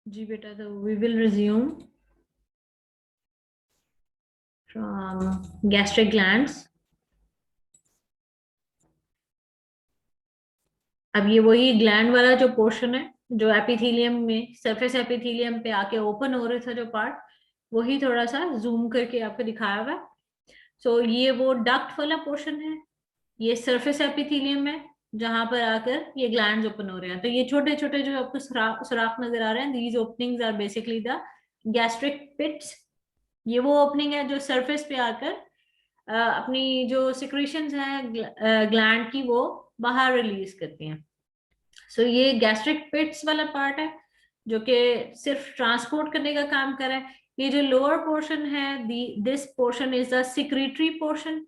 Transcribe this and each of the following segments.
जी बेटा, तो we will resume from gastric glands. अब ये वही ग्लैंड वाला जो पोर्शन है जो एपिथेलियम में, सरफेस एपिथेलियम पे आके ओपन हो रहा था जो पार्ट, वही थोड़ा सा जूम करके आपको दिखाया हुआ है। सो ये वो डक्ट वाला पोर्शन है, ये सरफेस एपिथेलियम है जहां पर आकर ये ग्लैंड्स ओपन हो रहे हैं। तो ये छोटे छोटे जो आपको सुराख सुराख नजर आ रहे हैं, these openings are basically the gastric pits. ये वो ओपनिंग है जो सरफेस पे आकर अपनी जो सिक्रीशंस हैं ग्लैंड की वो बाहर रिलीज करती हैं। सो ये गैस्ट्रिक पिट्स वाला पार्ट है जो कि सिर्फ ट्रांसपोर्ट करने का काम कर रहा है। ये जो लोअर पोर्शन है, this portion is the secretory portion.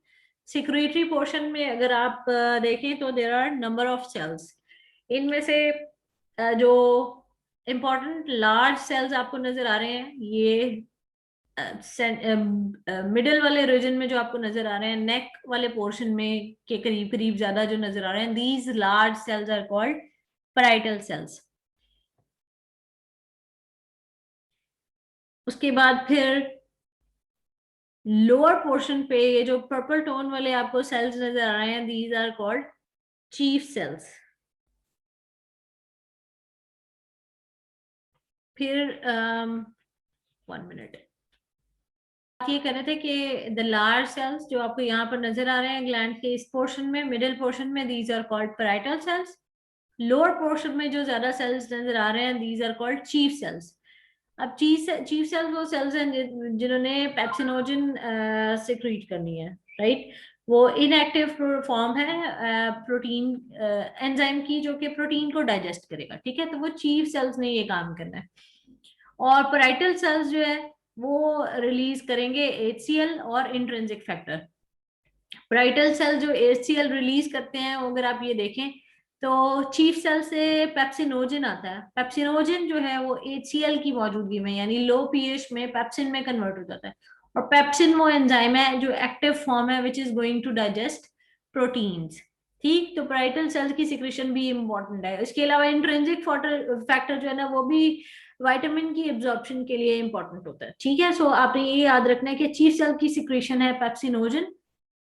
Secretory portion में अगर आप देखें तो there are number of cells. इनमें से जो इंपॉर्टेंट लार्ज सेल्स आपको नजर आ रहे हैं, ये मिडिल वाले रीजन में जो आपको नजर आ रहे हैं, नेक वाले पोर्शन में के करीब करीब ज्यादा जो नजर आ रहे हैं, these large cells are called parietal cells. उसके बाद फिर लोअर पोर्शन पे ये जो पर्पल टोन वाले आपको सेल्स नजर आ रहे हैं, these are called chief cells. फिर 1 मिनट, ये कह रहे थे कि द लार्ज सेल्स जो आपको यहाँ पर नजर आ रहे हैं ग्लैंड के इस पोर्शन में, मिडिल पोर्शन में, these are called parietal cells. Lower portion में जो ज्यादा सेल्स नजर आ रहे हैं, these are called chief cells. अब चीफ सेल्स वो सेल्स हैं जिन्होंने पेप्सिनोजन सिक्रीट करनी है, राइट। वो इनएक्टिव फॉर्म है प्रोटीन एंजाइम की जो कि प्रोटीन को डाइजेस्ट करेगा, ठीक है। तो वो चीफ सेल्स ने ये काम करना है। और पैराइटल सेल्स जो है वो रिलीज करेंगे एचसीएल और इंट्रिंसिक फैक्टर। पैराइटल सेल जो एचसीएल रिलीज करते हैं, अगर आप ये देखें तो चीफ सेल से पेप्सिनोजन आता है। पेप्सिनोजन जो है वो एचसीएल की मौजूदगी में यानी लो पीएच में पेप्सिन में कन्वर्ट हो जाता है। और पेप्सिन वो एंजाइम है जो एक्टिव फॉर्म है which is going to digest proteins, ठीक। तो पैराइटल सेल्स की सिक्रीशन भी इंपॉर्टेंट है। इसके अलावा इंट्रिंसिक फैक्टर जो है ना, वो भी विटामिन की एब्जॉर्प्शन के लिए इंपॉर्टेंट होता है, ठीक है। सो आपने ये याद रखना है कि चीफ सेल की सिक्रीशन है पेप्सिनोजन,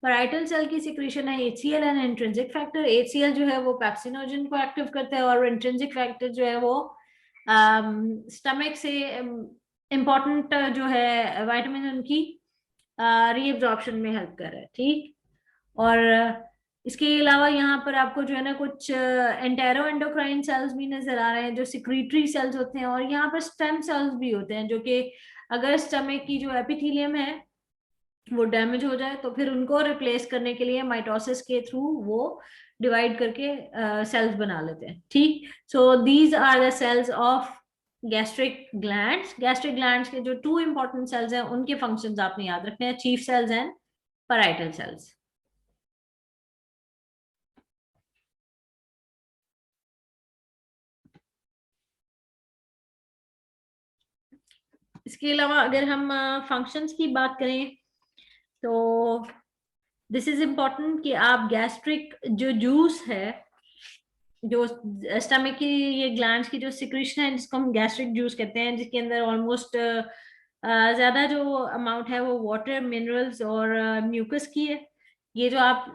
पैराइटल सेल की सिक्रीशन है HCL and intrinsic factor. HCL जो है वो पेप्सिनोजन को एक्टिव करता है और इंट्रिंसिक फैक्टर जो है वो स्टमक से इंपॉर्टेंट जो है विटामिन उनकी रीअब्जॉर्प्शन में हेल्प कर रहा है, ठीक। और इसके अलावा यहाँ पर आपको जो है ना कुछ एंटेरो एंडोक्राइन सेल्स भी नजर आ रहे हैं जो सिक्रीटरी सेल्स होते हैं। और यहाँ पर स्टेम सेल्स भी होते हैं जो कि अगर स्टमक की जो एपिथेलियम है वो डैमेज हो जाए तो फिर उनको रिप्लेस करने के लिए माइटोसिस के थ्रू वो डिवाइड करके सेल्स बना लेते हैं, ठीक। So these are the cells of gastric glands. Gastric glands के जो टू इंपॉर्टेंट सेल्स हैं उनके फंक्शंस आपने याद रखने हैं, chief cells and parietal cells. इसके अलावा अगर हम फंक्शंस की बात करें तो दिस इज इम्पोर्टेंट कि आप गैस्ट्रिक जो जूस है, जो स्टमक की ये ग्लैंड्स की जो सिक्रीशन है जिसको हम गैस्ट्रिक जूस कहते हैं, जिसके अंदर ऑलमोस्ट ज्यादा जो अमाउंट है वो वाटर, मिनरल्स और म्यूकस की है। ये जो आप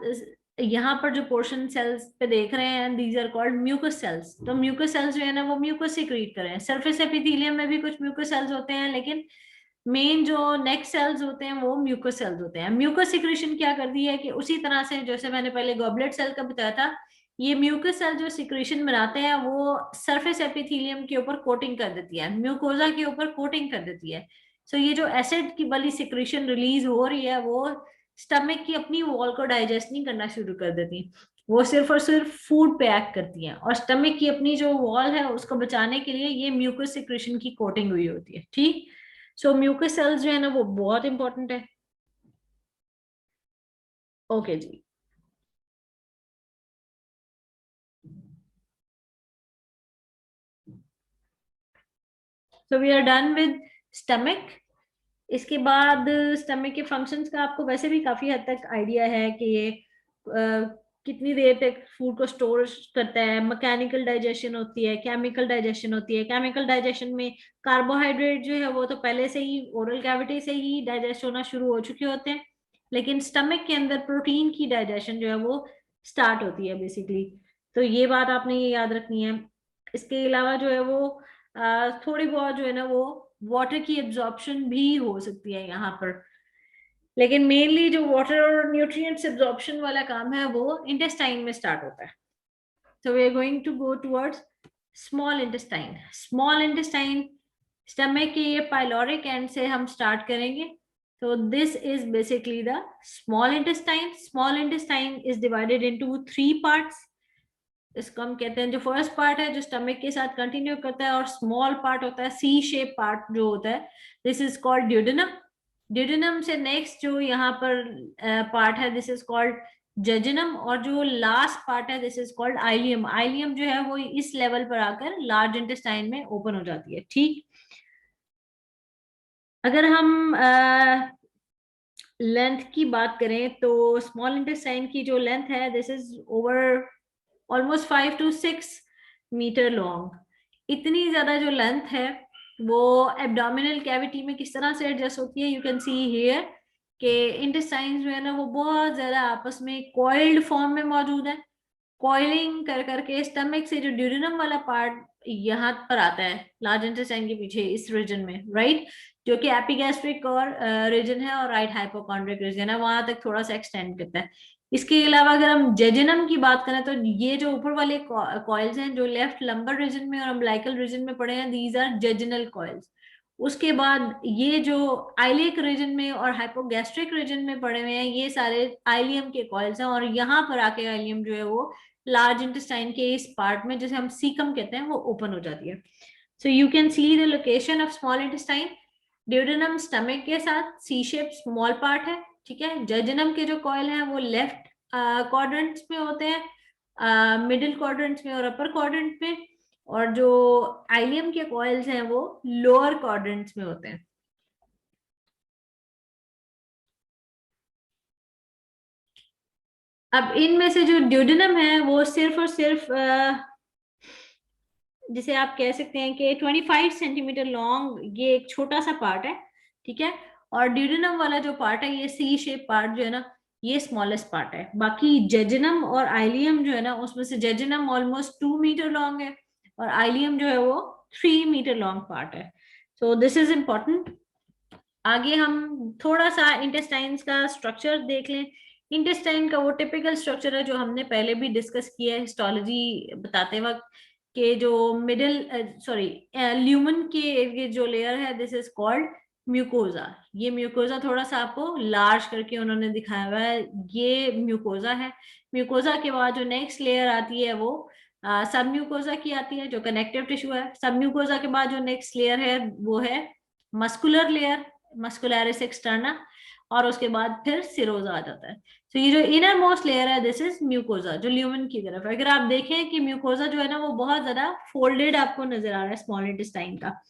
यहाँ पर जो पोर्शन सेल्स पे देख रहे हैं, these are called mucus cells. तो म्यूकस सेल्स जो है ना वो म्यूकस सिक्रीट कर रहे हैं। सरफेस एपिथेलियम में भी कुछ म्यूकस सेल्स होते हैं, लेकिन मेन जो नेक सेल्स होते हैं वो म्यूकस सेल्स होते हैं। म्यूकस सिक्रीशन क्या करती है कि उसी तरह से जैसे मैंने पहले गॉबलेट सेल का बताया था, ये म्यूकस सेल जो सिक्रीशन बनाते हैं वो सरफेस एपिथेलियम के ऊपर कोटिंग कर देती है, म्यूकोजा के ऊपर कोटिंग कर देती है। सो ये जो एसिड की वाली सिक्रीशन रिलीज हो रही है वो स्टमक की अपनी वॉल को डाइजेस्ट नहीं करना शुरू कर देती, वो सिर्फ और सिर्फ फूड पे एक्ट करती हैं। और स्टमक की अपनी जो वॉल है उसको बचाने के लिए ये म्यूकस सिक्रीशन की कोटिंग हुई होती है, ठीक। सो म्यूकस सेल्स जो है ना वो बहुत इंपॉर्टेंट है। ओके जी, so we are done with stomach. इसके बाद स्टमक के फंक्शंस का आपको वैसे भी काफी हद तक आइडिया है कि ये कितनी देर तक फूड को स्टोर करता है, मैकेनिकल डाइजेशन होती है, केमिकल डाइजेशन होती है। केमिकल डाइजेशन में कार्बोहाइड्रेट जो है वो तो पहले से ही ओरल कैविटी से ही डाइजेस्ट होना शुरू हो चुके होते हैं, लेकिन स्टमक के अंदर प्रोटीन की डाइजेशन जो है वो स्टार्ट होती है बेसिकली। तो ये बात आपने ये याद रखनी है। इसके अलावा जो है वो थोड़ी बहुत जो है ना वो वाटर की एब्जॉर्प्शन भी हो सकती है यहाँ पर, लेकिन मेनली जो वाटर और न्यूट्रिएंट्स एब्जॉर्प्शन वाला काम है वो इंटेस्टाइन में स्टार्ट होता है। So we are going to go towards small intestine. Small intestine stomach के ये pyloric end से हम start करेंगे। So this is basically the small intestine. Small intestine is divided into 3 parts. इसको हम कहते हैं, जो फर्स्ट पार्ट है जो स्टमक के साथ कंटिन्यू करता है और स्मॉल पार्ट होता है, सी शेप पार्ट जो होता है, this is called duodenum. Duodenum से नेक्स्ट जो यहाँ पर पार्ट है दिस इज कॉल्ड जेजुनम, और जो लास्ट पार्ट है this is called ileum. Ileum जो है वो इस लेवल पर आकर लार्ज इंटेस्टाइन में ओपन हो जाती है। ठीक, अगर हम लेंथ की बात करें तो स्मॉल इंटेस्टाइन की जो लेंथ है this is over almost 5 to 6 metre long. इतनी ज्यादा जो लेंथ है वो एब्डोमिनल कैविटी में किस तरह से एडजस्ट होती है, यू कैन सी हियर के इंटेस्टाइन्स जो है ना वो बहुत ज्यादा आपस में कॉइल्ड फॉर्म में मौजूद है। कॉइलिंग कर करके स्टमक से जो ड्यूडेनम वाला पार्ट यहाँ पर आता है लार्ज इंटेस्टाइन के पीछे इस रीजन में, राइट, जो कि एपिगैस्ट्रिक और रीजन है और राइट हाइपोकॉन्ड्रिक रीजन है, वहां तक थोड़ा सा एक्सटेंड करता है। इसके अलावा अगर हम जेजुनम की बात करें तो ये जो ऊपर वाले कॉइल्स हैं जो लेफ्ट लंबर रीजन में और अम्बिलिकल रीजन में पड़े हैं, दीज आर जेजुनल कॉइल्स। उसके बाद ये जो आइलिक रीजन में और हाइपोगैस्ट्रिक रीजन में पड़े हुए हैं ये सारे आइलियम के कॉइल्स हैं, और यहाँ पर आके आइलियम जो है वो लार्ज इंटेस्टाइन के इस पार्ट में जिसे हम सीकम कहते हैं वो ओपन हो जाती है। So you can see the location of small intestine. Duodenum stomach के साथ सी शेप स्मॉल पार्ट है, ठीक है। जेजुनम के जो कॉइल हैं वो लेफ्ट क्वाड्रेंट्स में होते हैं, मिडिल क्वाड्रेंट्स में और अपर क्वाड्रेंट में, और जो आइलियम के कॉइल्स हैं वो लोअर क्वाड्रेंट्स में होते हैं। अब इनमें से जो ड्यूडेनम है वो सिर्फ और सिर्फ जिसे आप कह सकते हैं कि 25 सेंटीमीटर लॉन्ग ये एक छोटा सा पार्ट है, ठीक है। और ड्यूडेनम वाला जो पार्ट है ये सी शेप पार्ट जो है ना ये स्मॉलेस्ट पार्ट है। बाकी जेजुनम और आइलियम जो है ना उसमें से जेजुनम ऑलमोस्ट 2 मीटर लॉन्ग है और आइलियम जो है वो 3 मीटर लॉन्ग पार्ट है। So this is important. आगे हम थोड़ा सा इंटेस्टाइन्स का स्ट्रक्चर देख लें। इंटेस्टाइन का वो टिपिकल स्ट्रक्चर है जो हमने पहले भी डिस्कस किया है हिस्टोलॉजी बताते वक्त, के जो मिडिल सॉरी ल्यूमन के जो लेयर है दिस इज कॉल्ड म्यूकोजा। ये म्यूकोजा थोड़ा सा आपको लार्ज करके उन्होंने दिखाया हुआ है, ये म्यूकोजा है। म्यूकोजा के बाद जो नेक्स्ट लेयर आती है वो सब म्यूकोजा की आती है जो कनेक्टिव टिश्यू है। सब म्यूकोजा के बाद जो नेक्स्ट लेयर है वो है मस्कुलर लेयर, मस्कुलरिस एक्सटर्ना, और उसके बाद फिर सिरोजा आ जाता है। तो ये जो इनर मोस्ट लेयर है दिस इज म्यूकोजा जो ल्यूमन की तरफ है। अगर आप देखें कि म्यूकोजा जो है ना वो बहुत ज्यादा फोल्डेड आपको नजर आ रहा है स्मॉल इंटेस्टाइन का।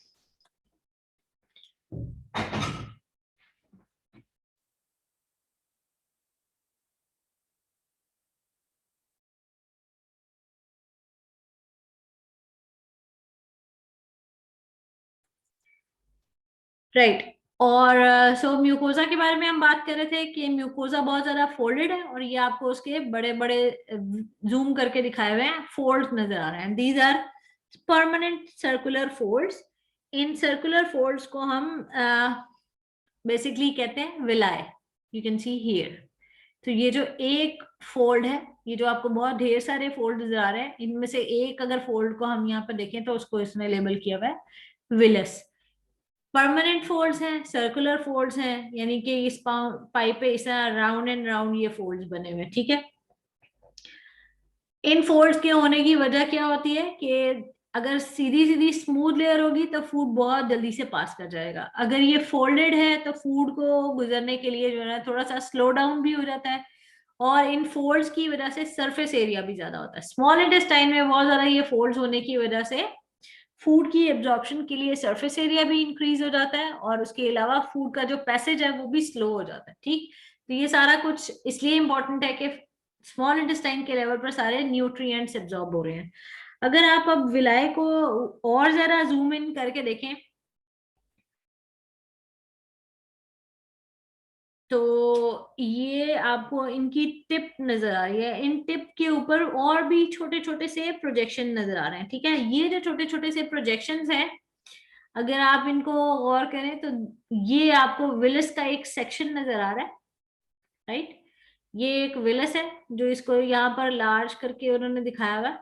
राइट, और सो म्यूकोजा के बारे में हम बात कर रहे थे कि म्यूकोजा बहुत ज्यादा फोल्डेड है और ये आपको उसके बड़े बड़े जूम करके दिखाए हुए हैं फोल्ड्स नजर आ रहे हैं। These are permanent circular folds. इन सर्कुलर फोल्ड्स को हम बेसिकली कहते हैं villi, you can see here. तो ये जो एक फोल्ड है, ये जो आपको बहुत ढेर सारे फोल्ड नजर आ रहे हैं, इनमें से एक अगर फोल्ड को हम यहाँ पर देखें तो उसको इसने लेबल किया हुआ है विलस। परमानेंट फोल्ड्स हैं, सर्कुलर फोल्ड्स हैं, यानी कि इस पाइप पे इस राउंड एंड राउंड ये फोल्ड्स बने हुए हैं, ठीक है। इन फोल्ड्स के होने की वजह क्या होती है कि अगर सीधी सीधी स्मूथ लेयर होगी तो फूड बहुत जल्दी से पास कर जाएगा। अगर ये फोल्डेड है तो फूड को गुजरने के लिए जो है थोड़ा सा स्लो डाउन भी हो जाता है, और इन फोल्ड्स की वजह से सरफेस एरिया भी ज्यादा होता है। स्मॉल इंटेस्टाइन में बहुत ज्यादा ये फोल्ड्स होने की वजह से फूड की एब्जॉर्प्शन के लिए सरफेस एरिया भी इंक्रीज हो जाता है, और उसके अलावा फूड का जो पैसेज है वो भी स्लो हो जाता है, ठीक। तो ये सारा कुछ इसलिए इंपॉर्टेंट है कि स्मॉल इंटेस्टाइन के लेवल पर सारे न्यूट्रिएंट्स एब्जॉर्ब हो रहे हैं। अगर आप अब विलाय को और जरा जूम इन करके देखें तो ये आपको इनकी टिप नजर आ रही है, इन टिप के ऊपर और भी छोटे छोटे से प्रोजेक्शन नजर आ रहे हैं। ठीक है, ये जो छोटे छोटे से प्रोजेक्शंस हैं, अगर आप इनको गौर करें तो ये आपको विलस का एक सेक्शन नजर आ रहा है, राइट। ये एक विलस है जो इसको यहाँ पर लार्ज करके उन्होंने दिखाया हुआ है।